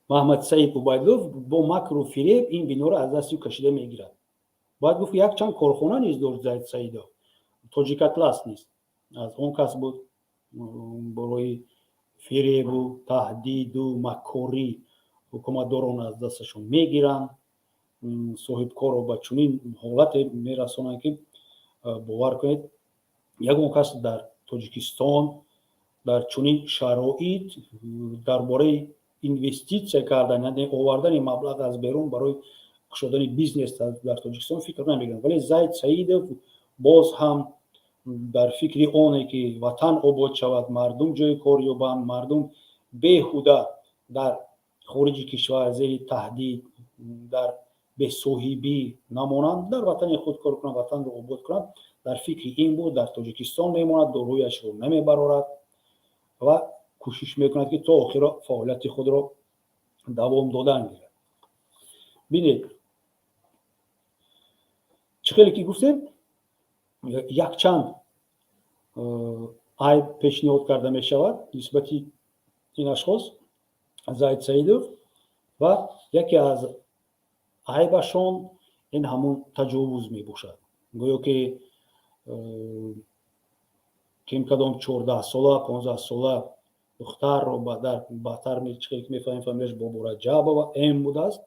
A: Маҳмад Саид Убайдуллоев бо макру фиреб ин биноро аз дасти кашида мегирад. бояд гуфт як чанд корхона низ дошт Заид Саидов, Тоҷикатлас низ. аз он кас буд барои фиребу таҳдиду макорӣ ҳукуматдорон аз дасташон мегиранд, соҳибкорро ба чунин ҳолате мерасонанд ки бовар кунед ягон кас дар Тоҷикистон дар чунин шароит дар бораи инвеститсия кардан, яъне овардани маблағ аз берун барои кушодани бизнес дар Тоҷикистон фикр намекунад. вале Заид Саидов боз ҳам дар фикри оне ки ватан обод шавад, мардум ҷои кор ёбанд, мардум беҳуда дар хориҷи кишвар зери таҳдид, дар бесоҳибӣ намонанд, дар ватани худ кор кунанд, ватанро обод кунанд. дар фикри ин буд дар Тоҷикистон мемонад, дороиашро намебарорад ва кӯшиш мекунад ки то охира фаъолияти худро давом додан гирад. бинед чӣ хеле ки гуфтем, якчанд айб пешниҳод карда мешавад нисбати ин ашхос Заид Саидов ва яке аз айбашон ин ҳамон таҷовуз мебошад. гӯё ки кимкадом 14-сола 15-сола духтарро баъдтар мефаҳмем фамилияш Бобураҷабова эм будааст,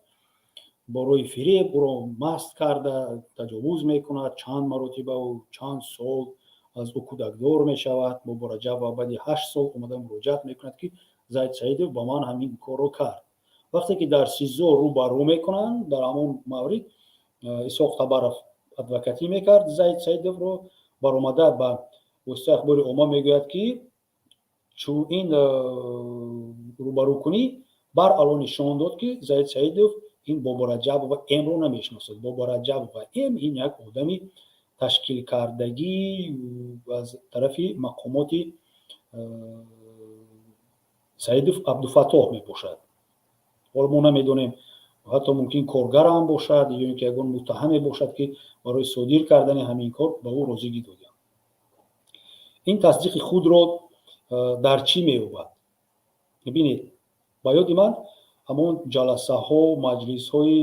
A: барои фиреб ӯро маст карда таҷовуз мекунад, чанд маротиба ӯ чанд сол аз ӯ кӯдакдор мешавад. Бобураҷабова баъди 8 сол омада муроҷиат мекунад ки Заид Саидов ба ман ҳамин корро кард. вақте ки дар СИЗО рӯбарӯ мекунанд, дар ҳамон маврид Исоқ Табаров адвокатӣ мекард Заид Саидовро, баромада ба воситаи ахбори омма мегӯяд ки чун ин рӯбарӯкунӣ баръало нишон дод, ки Заид Саидов ин Бобораҷабова М-ро намешиносад. Бобораҷабова М ин як одами ташкилкардагӣ аз тарафи мақомоти Саидов Абдуфаттоҳ мебошад. ҳоло мо намедонем, ҳатто мумкин коргар ҳам бошад ё ин ки ягон муттаҳаме бошад, ки барои содир кардани ҳамин кор ба ӯ розигӣ доданд. ин тасдиқи худро дар чӣ меёбад? бибинед, ба ёди ман ҳамон ҷаласаҳо, маҷлисҳои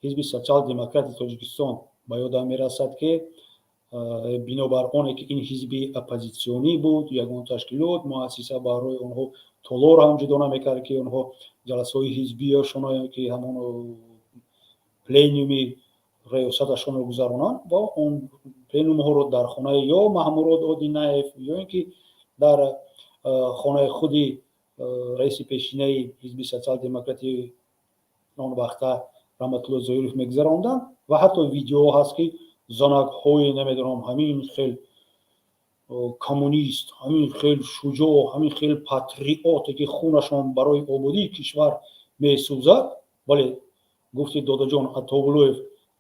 A: ҳизби социал-демократии Тоҷикистон ба ёдам мерасад, ки бинобар оне ки ин ҳизби оппозитсионӣ буд, ягон ташкилот, муассиса барои онҳо толор ҳам ҷудо намекард, ки онҳо ҷаласаҳои ҳизбияшон ки ҳамон пленуми раёсаташонро гузаронанд ва он пленумҳоро дар хонаи ё Маҳмурод Одинаев ё ин ки дар хонаи худи раиси пешинаи ҳизби социал-демократии он вақта Раҳматулло Зоиров мегузаронданд ва ҳатто видео ҳаст, ки занакҳои намедонам ҳамин хел коммунист, ҳамин хел шуҷоъ, ҳамин хел патриоте, ки хунашон барои ободии кишвар месӯзад, вале гуфти додаҷон Атоғуллоев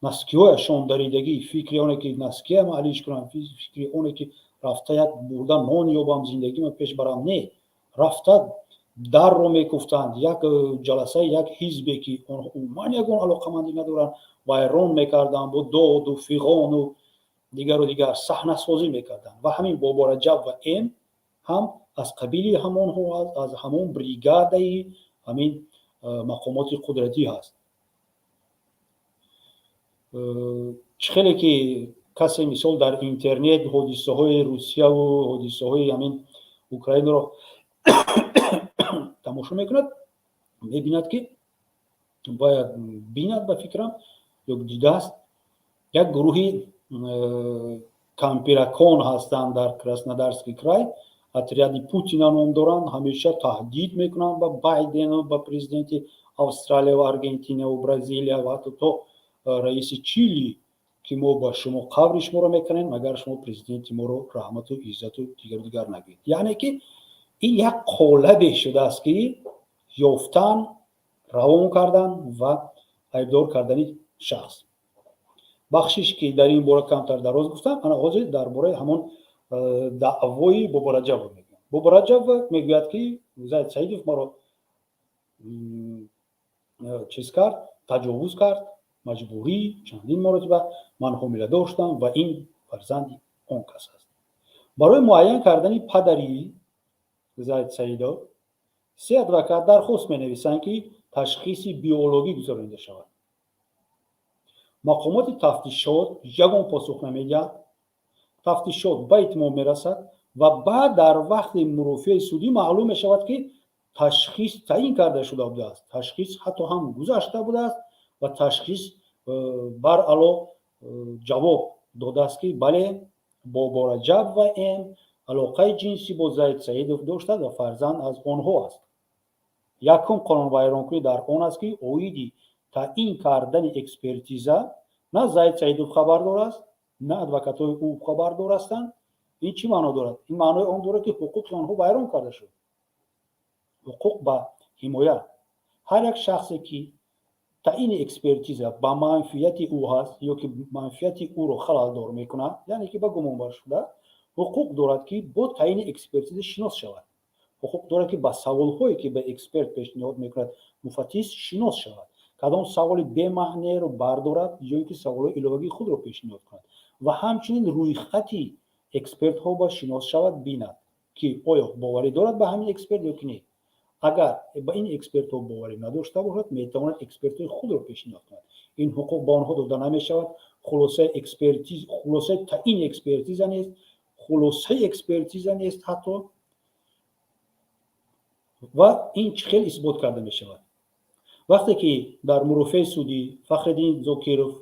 A: наскиҳояшон даридагӣ, фикри оне ки наския маълиш кунам, фикри оне ки рафта як бурда нон ёбам, зиндагима пеш барам, не, рафта дарро мекуфтанд. Як ҷаласаи як ҳизбе ки онҳо умуман ягон алоқамандӣ надоранд, вайрон мекарданд, бо доду фиғону дигару дигар саҳнасозӣ мекарданд. Ва ҳамин Бобораҷаб ва М ҳам аз қабили ҳамонҳо аст, аз ҳамон бригадаи ҳамин мақомоти қудратӣ ҳаст. чӣ хеле ки касе мисол дар интернет ҳодисаҳои Русияву ҳодисаҳои ҳамин Украинаро тамошо мекунад, мебинад, ки бояд бинад, ба фикрам ё дидааст, як гурӯҳи кампиракон ҳастанд дар Краснодарский край, отряди Путина ном доранд, ҳамеша таҳдид мекунанд ба Байдену, ба президенти Австралия ва Аргентинаву Бразилия ва ҳатто то раиси Чили, ки мо ба шумо қаври шуморо мекунем, агар шумо президенти моро раҳмату иззату дигару дигар нагӯед. яъне ки ин як қолабе шудааст, ки ёфтан, равон кардан ва айбдор кардани шахс. бахшиш ки дар ин бора камтар дароз гуфтам, ана ҳозир дар бораи ҳамон даъвои Бобораҷабов мегӯям. Бобораҷабов мегӯяд, ки Заид Саидов маро чиз кард, таҷовуз кард, маҷбурӣ чандин маротиба ман ҳомила доштам ва ин фарзанди он кас аст. барои муайян кардани падари Заид Саидов се адвокат дархост менависанд, ки ташхиси биологӣ гузаронида шавад. мақомоти тафтишот ягон посух намедиҳад. тафтишот ба итмом мерасад ва баъд дар вақти мурофиаи судӣ маълум мешавад, ки ташхис таъин карда шуда будааст. ташхис ҳатто ҳам гузашта будааст ва ташхис баръало ҷавоб додааст, ки бале Бобораҷаб ва М алоқаи ҷинсӣ бо Заид Саидов доштад ва фарзанд аз онҳо аст. якум қонунвайронкунӣ дар он аст, ки оиди таъин кардани экспертиза на Заид Саидов хабардор аст, на адвокатҳои ӯ хабардор ҳастанд. ин чӣ маъно дорад? ин маънои он дорад, ки ҳуқуқи онҳо вайрон карда шуд. ҳуқуқ ба ҳимоя. ҳар як шахсе, ки таъини экспертиза ба манфиати ӯ ҳаст ё ки манфиати ӯро халалдор мекунад, яъне ки ба гумонбар шуда, ҳуқуқ дорад, ки бо таъини экспертиза шинос шавад. ҳуқуқ дорад, ки ба саволҳое, ки ба эксперт пешниҳод мекунад муфаттиш, шинос шавад. кадом саволи бемаънеро бардорад ё ин ки саволҳои иловагии худро пешниҳод кунад ва ҳамчунин рӯйхати экспертҳо ба шинос шавад, бинад, ки оё боварӣ дорад ба ҳамин эксперт ё ки не. агар ба ин экспертҳо боварӣ надошта бошад, метавонад экспертҳои худро пешниҳод кунад. ин ҳуқуқ ба онҳо дода намешавад. хулосаи таъини экспертиза нест, хулосаи экспертиза нест ҳатто. ва ин чӣ хел исбот карда мешавад? вақте ки дар мурофиаи судӣ Фахриддин Зокиров,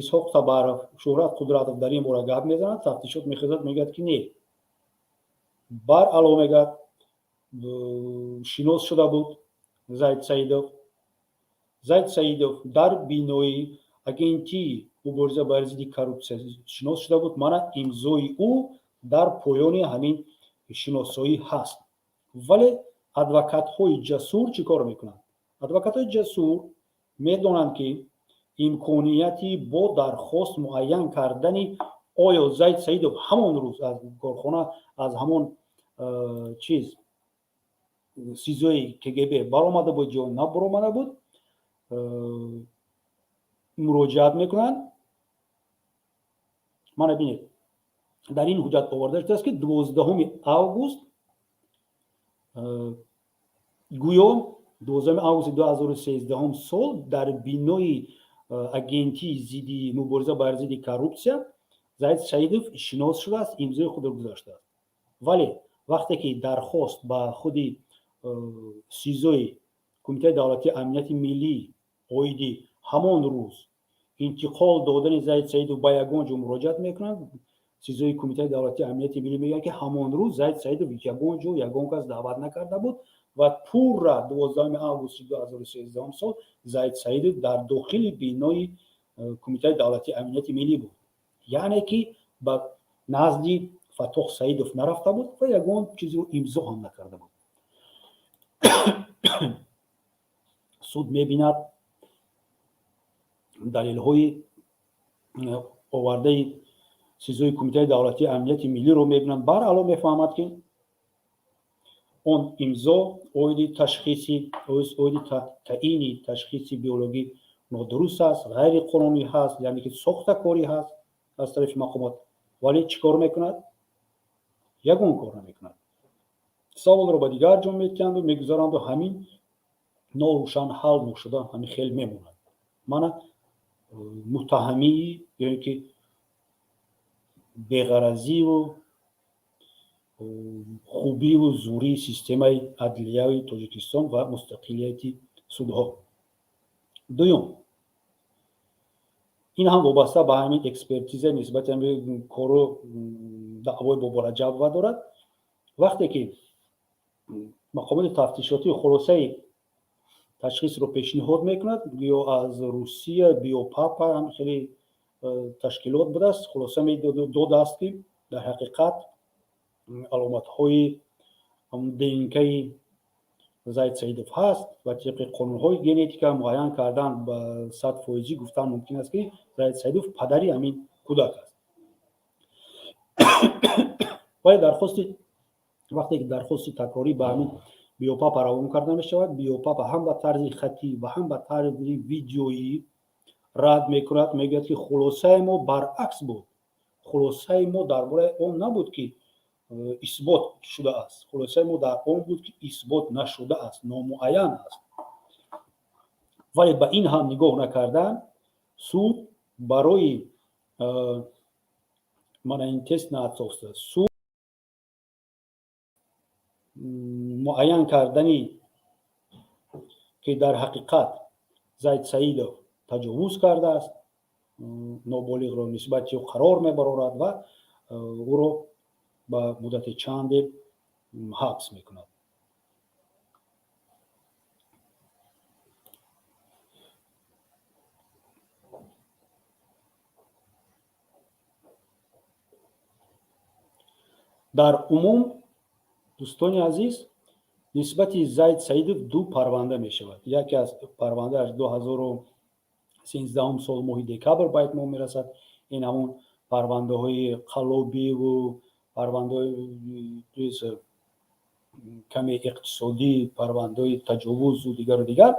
A: Исҳоқ Табаров, Шӯҳрат Қудратов дар ин бора гап мезанад, тафтишот мехезад, мегӯяд, ки не, баръало мегӯяд, шинос шуда буд Заид Саидов. Заид Саидов дар бинои агентии мубориза бар зидди коррупсия шинос шуда буд. мана имзои ӯ дар поёни ҳамин шиносоӣ ҳаст. вале адвокатҳои ҷасур чӣ кор мекунанд? Адвокатҳои ҷасур медонанд ки имконияти бо дархост муайян кардани оё Заид Саидов ҳамон рӯз аз корхона аз ҳамон чиз сизои КГБ баромада буд ё набаромада буд, муроҷиат мекунанд. мана бинед, дар ин ҳуҷҷат оварда шудааст ки 12 август гӯё 12 августи 2013 сол дар бинои агентии зидди мубориза бар зидди коррупсия Заид Саидов шинос шудааст, имзои худро гузаштааст. вале вақте ки дархост ба худи сизои Кумитаи давлатии амнияти миллӣ оиди ҳамон рӯз интиқол додани Заид Саидов ба ягон ҷо муроҷиат мекунанд, сизои Кумитаи давлатии амнияти миллӣ мегӯяд ки ҳамон рӯз Заид Саидов ягон ҷо ягон кас даъват накарда буд ва пурра 12 августи 2013 сол Заид Саидов дар дохили бинои Кумитаи давлатии амнияти миллӣ буд. яъне ки ба назди Фатоҳ Саидов нарафта буд ва ягон чизро имзо ҳам накарда буд. суд мебинад далелҳои овардаи сизои Кумитаи давлатии амнияти миллиро мебинанд. баръало мефаҳмад ки он имзо оиди ташхиси оиди таъини ташхиси биологӣ нодуруст аст, ғайриқонунӣ ҳаст, яъне ки сохтакорӣ ҳаст аз тарафи мақомот. вале чӣ кор мекунад? ягон кор намекунад. саволро ба дигар ҷо метиҳанду мегузаранду ҳамин ноушан ҳал ношуда ҳамин хел мемонад. мана муттаҳамии яъне ки беғаразиву хубиву зурии системаи адлияи Тоҷикистон ва мустақилияти судҳо. дуюм, ин ҳам вобаста ба ҳамин экспертиза нисбати кору даъвои Бобораҷабова дорад. вақте ки мақомоти тафтишотӣ хулосаи ташхисро пешниҳод мекунад, ё аз Русия биопапа ҳам хеле ташкилот будааст, хулоса додааст ки дар ҳақиқат аломатҳои ДНК-и Заид Саидов ҳаст ва тибқи қонунҳои генетика муайян кардан ба 100% гуфтан мумкин аст ки Заид Саидов падари ҳамин кӯдак аст. вале вақте ки дархости такрорӣ ба ҳамин биопапа равон карда мешавад, биопапа ҳам ба тарзи хатӣ ва ҳам ба тарзи видеоӣ рад мекунад, мегӯяд ки хулосаи мо баръакс буд. хулосаи мо дар бораи он набуд ки исбот шудааст. хулосаи мо дар он буд ки исбот нашудааст, номуайян аст. вале ба ин ҳам нигоҳ накардан суд барои мана ин тест наасоста суд муайян кардани ки дар ҳақиқат Заид Саидов таҷовуз кардааст, ноболиғро нисбати ӯ қарор мебарорад ва ӯро ба муддати чанде ҳабс мекунад. дар умум дӯстони азиз, нисбати Заид Саидов ду парванда мешавад. яке аз парвандааш 2013 сол моҳи декабр ба итмом мерасад. ин ҳамон парвандаҳои қаллобиву парвандаҳои каме иқтисодӣ, парвандаҳои таҷовузу дигару дигар.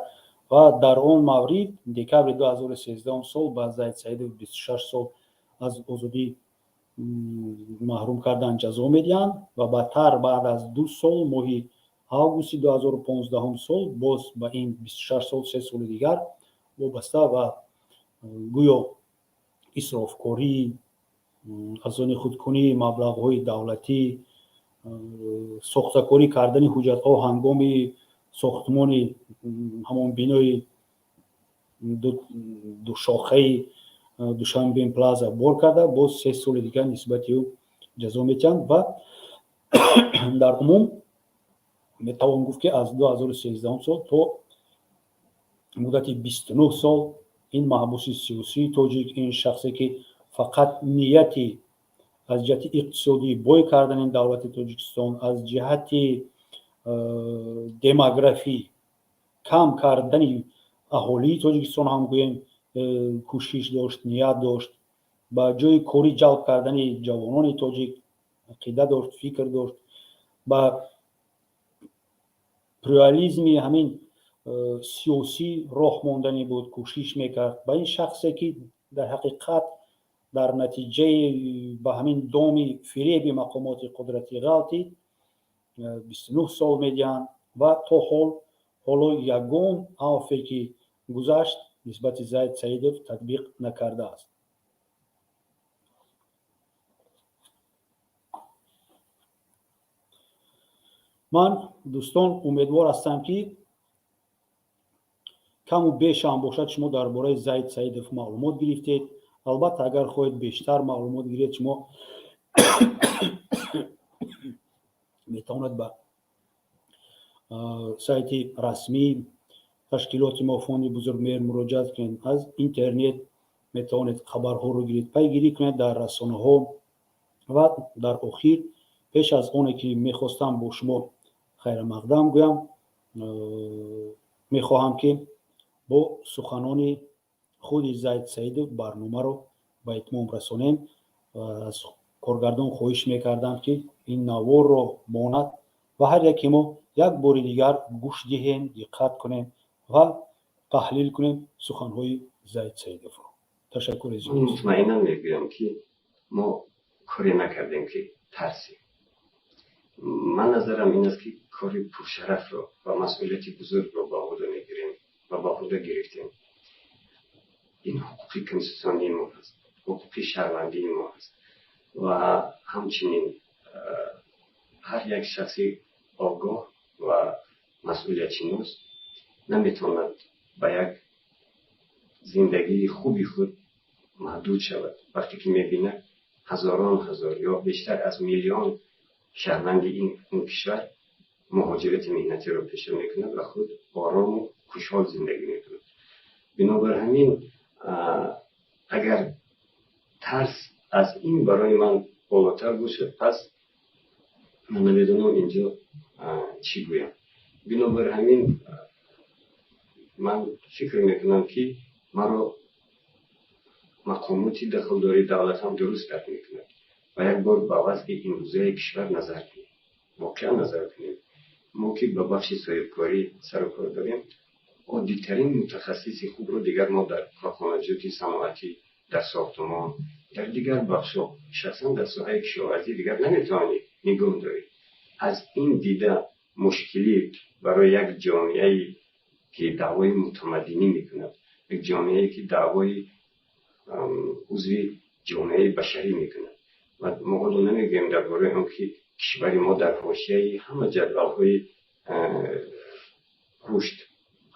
A: ва дар он маврид декабри 2013 сол ба Заид Саидов 26 сол аз озодӣ маҳрум кардан ҷазо медиҳанд ва баъдтар баъд аз 2 сол моҳи августи 2015 сол боз ба ин 26 сол 3 соли дигар вобаста ва гӯё исрофкорӣ, аз они худкунии маблағҳои давлатӣ, сохтакорӣ кардани ҳуҷҷатҳо ҳангоми сохтмони ҳамон бинои душохаи Душанбе плаза бор карда боз 3 соли дигар нисбати ӯ ҷазо метиҳанд ва дар умум метавон гуфт ки аз 2013 сол то муддати 29 сол ин маҳбуси сиёсии тоҷик, ин шахсе ки фақат нияти аз ҷиҳати иқтисодӣ бой кардани давлати Тоҷикистон, аз ҷиҳати демографии кам кардани аҳолии Тоҷикистон ҳам гӯем кӯшиш дошт, ният дошт. ба ҷои кори ҷалб кардани ҷавонони тоҷик ақида дошт, фикр дошт. ба плюрализми ҳамин сиёсӣ роҳ мондани буд, кӯшиш мекард. ба ин шахсе ки дар ҳақиқат дар натиҷаи ба ҳамин доми фиреби мақомоти қудратӣ ғалти 29 сол медиҳанд ва то ҳоло ягон авфе ки гузашт нисбати Заид Саидов татбиқ накардааст. ман дӯстон умедвор ҳастам ки каму беш ҳам бошад шумо дар бораи Заид Саидов маълумот гирифтед. албатта агар хоҳед бештар маълумот гиред шумо метавонед ба сайти расмии ташкилоти мо фонди Бузургмеҳр муроҷиат кунед. аз интернет метавонед хабарҳоро гиред, пайгирӣ кунед дар расонаҳо. ва дар охир пеш аз оне ки мехостам бо шумо хайрамақдам гӯям, мехоҳам ки бо суханони худи Заид Саидов барномаро ба итмом расонем. аз коргардон хоҳиш мекардам ки ин наворро монад ва ҳар яке мо як бори дигар гӯш диҳем, диққат кунем ва таҳлил кунем суханҳои Заид Саидовро. ташаккури зиёд.
B: мутмаинан мегӯям ки мо коре накардем ки тарсем. ман назарам ин аст ки кори пуршарафро ва масъулияти бузургро ба ӯҳда мегирем ва ба ӯҳда гирифтем. ин ҳуқуқи конститутсионии мо ҳаст, ҳуқуқи шаҳрвандии мо ҳаст ва ҳамчунин ҳар як шахси огоҳ ва масъулиятшинос наметавонад ба як зиндагии хуби худ маҳдуд шавад вақте ки мебинад ҳазорон ҳазор ё бештар аз миллион шаҳрванди ин кишвар муҳоҷирати меҳнатиро пеша мекунад ва худ орому хушҳол зиндагӣ мекунад. бинобар ҳамин агар тарс аз ин барои ман болотар бошад, пас ман намедонам инҷо чӣ гӯям. бинобар ҳамин ман фикр мекунам ки маро мақомоти дахлдории давлат ҳам дуруст дарк мекунад ва як бор ба вазъи имрӯзаи кишвар назар кунем. воқеан назар кунем. мо ки ба бахши соҳибкорӣ сару кор дорем, оддитарин мутахассиси хубро дигар мо дар корхонаҷоти саноатӣ, дар сохтмон, дар дигар бахшҳо, шахсан дар соҳаи кишоварзӣ дигар наметавонем нигоҳ дорем. аз ин дида мушкилӣ барои як ҷомеаи ки даъвои мутамаддинӣ мекунад, як ҷомеае ки даъвои узви ҷомеаи башарӣ мекунад. ва мо ҳоло намегӯем дар бораи он ки кишвари мо дар ҳошияи ҳама ҷадвалҳои рушд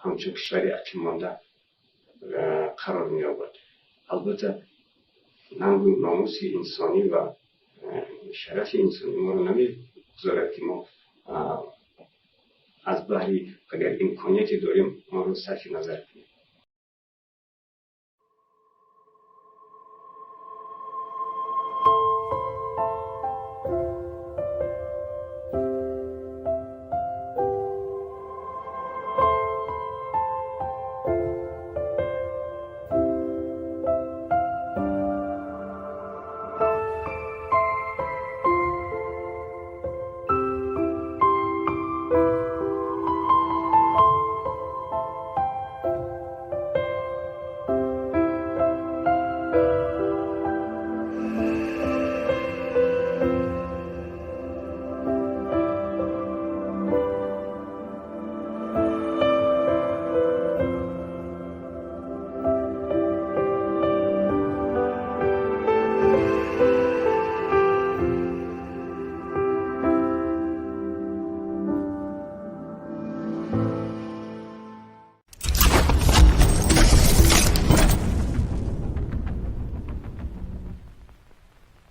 B: ҳамчун кишвари ақиммонда қарор меёбад. албатта нангу номуси инсонӣ ва шарафи инсонӣ моро намегузорад ки мо аз баҳри агар имконияте дорем онро сарфи назар кунем.